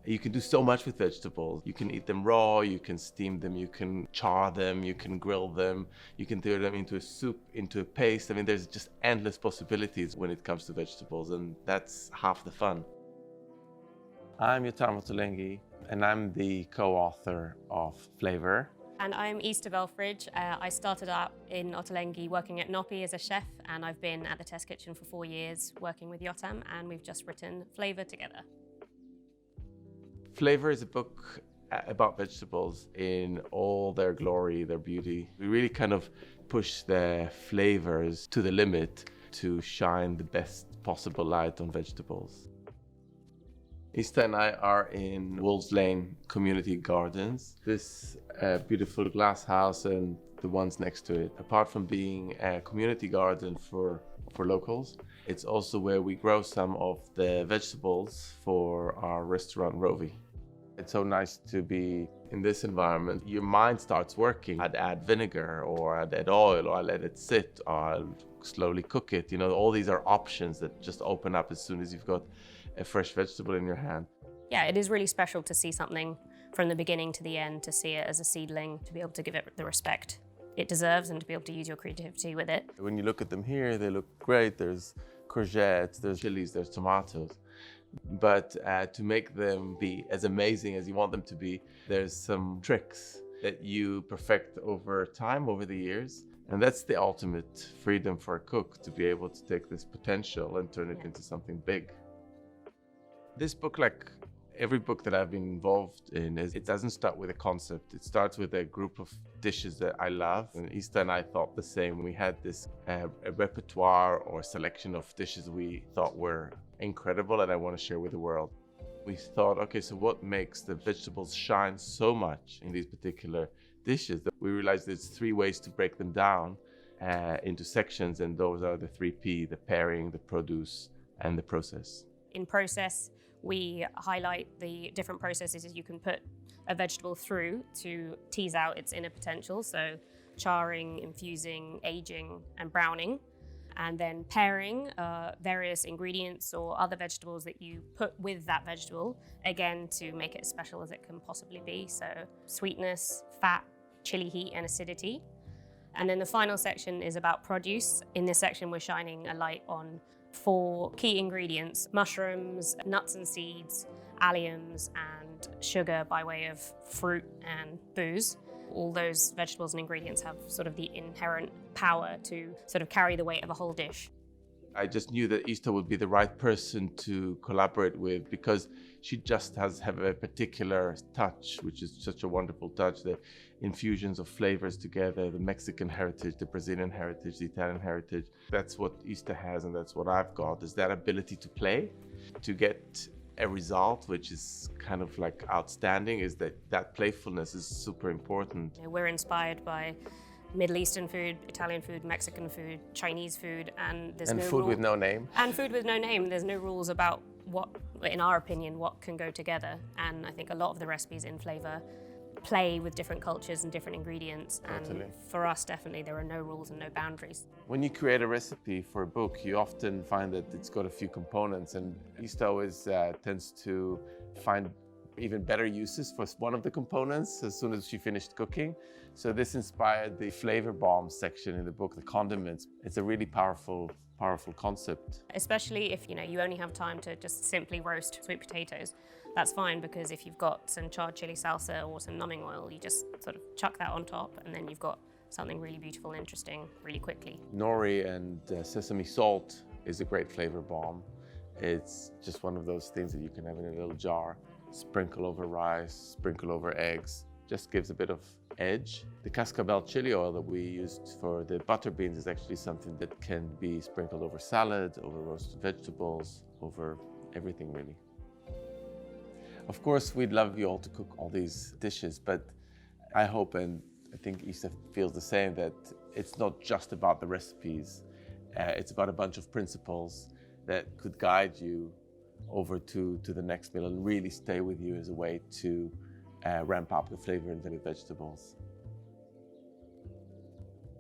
You can do so much with vegetables. You can eat them raw, you can steam them, you can char them, you can grill them, you can turn them into a soup, into a paste. I mean, there's just endless possibilities when it comes to vegetables, and that's half the fun. I'm Yotam, and I'm the co-author of Flavour. And I'm Ixta. I started out in Ottolenghi working at Noppi as a chef, and I've been at the test kitchen for 4 years working with Yotam, and we've just written Flavour together. Flavour is a book about vegetables in all their glory, their beauty. We really kind of push their flavors to the limit to shine the best possible light on vegetables. Ixta and I are in Wolves Lane Community Gardens. This beautiful glass house and the ones next to it. Apart from being a community garden for locals, it's also where we grow some of the vegetables for our restaurant Rovi. It's so nice to be in this environment. Your mind starts working. I'd add vinegar, or I'd add oil, or I'll let it sit, or I'll slowly cook it. You know, all these are options that just open up as soon as you've got a fresh vegetable in your hand. Yeah, it is really special to see something from the beginning to the end, to see it as a seedling, to be able to give it the respect it deserves and to be able to use your creativity with it. When you look at them here, they look great. There's courgettes, there's chilies, there's tomatoes. But to make them be as amazing as you want them to be, there's some tricks that you perfect over time, over the years. And that's the ultimate freedom for a cook, to be able to take this potential and turn it into something big. This book, like every book that I've been involved in, it doesn't start with a concept. It starts with a group of dishes that I love. And Ixta and I thought the same. We had this a repertoire or selection of dishes we thought were incredible and I want to share with the world. We thought, okay, so what makes the vegetables shine so much in these particular dishes? We realized there's 3 ways to break them down into sections, and those are the 3P: the pairing, the produce, and the process. In process, we highlight the different processes you can put a vegetable through to tease out its inner potential. So charring, infusing, aging, and browning. And then pairing various ingredients or other vegetables that you put with that vegetable, again, to make it as special as it can possibly be. So sweetness, fat, chili heat, and acidity. And then the final section is about produce. In this section, we're shining a light on 4 key ingredients: mushrooms, nuts and seeds, alliums, and sugar by way of fruit and booze. All those vegetables and ingredients have sort of the inherent power to sort of carry the weight of a whole dish. I just knew that Ixta would be the right person to collaborate with, because she just have a particular touch, which is such a wonderful touch. The infusions of flavors together, the Mexican heritage, the Brazilian heritage, the Italian heritage. That's what Ixta has, and that's what I've got, is that ability to play, to get a result which is kind of like outstanding. Is that playfulness is super important. We're inspired by Middle Eastern food, Italian food, Mexican food, Chinese food, and there's no food with no name. And food with no name. There's no rules about what, in our opinion, what can go together. And I think a lot of the recipes in Flavour play with different cultures and different ingredients. Totally. And for us, definitely, there are no rules and no boundaries. When you create a recipe for a book, you often find that it's got a few components, and Ixta always tends to find even better uses for one of the components as soon as she finished cooking. So this inspired the flavor bomb section in the book, the condiments. It's a really powerful concept. Especially if you only have time to just simply roast sweet potatoes. That's fine, because if you've got some charred chili salsa or some numbing oil, you just sort of chuck that on top, and then you've got something really beautiful and interesting really quickly. Nori and sesame salt is a great flavor bomb. It's just one of those things that you can have in a little jar. Sprinkle over rice, sprinkle over eggs, just gives a bit of edge. The cascabel chili oil that we used for the butter beans is actually something that can be sprinkled over salad, over roasted vegetables, over everything really. Of course, we'd love you all to cook all these dishes, but I hope, and I think Ixta feels the same, that it's not just about the recipes. It's about a bunch of principles that could guide you over to the next meal and really stay with you as a way to ramp up the flavor in the vegetables.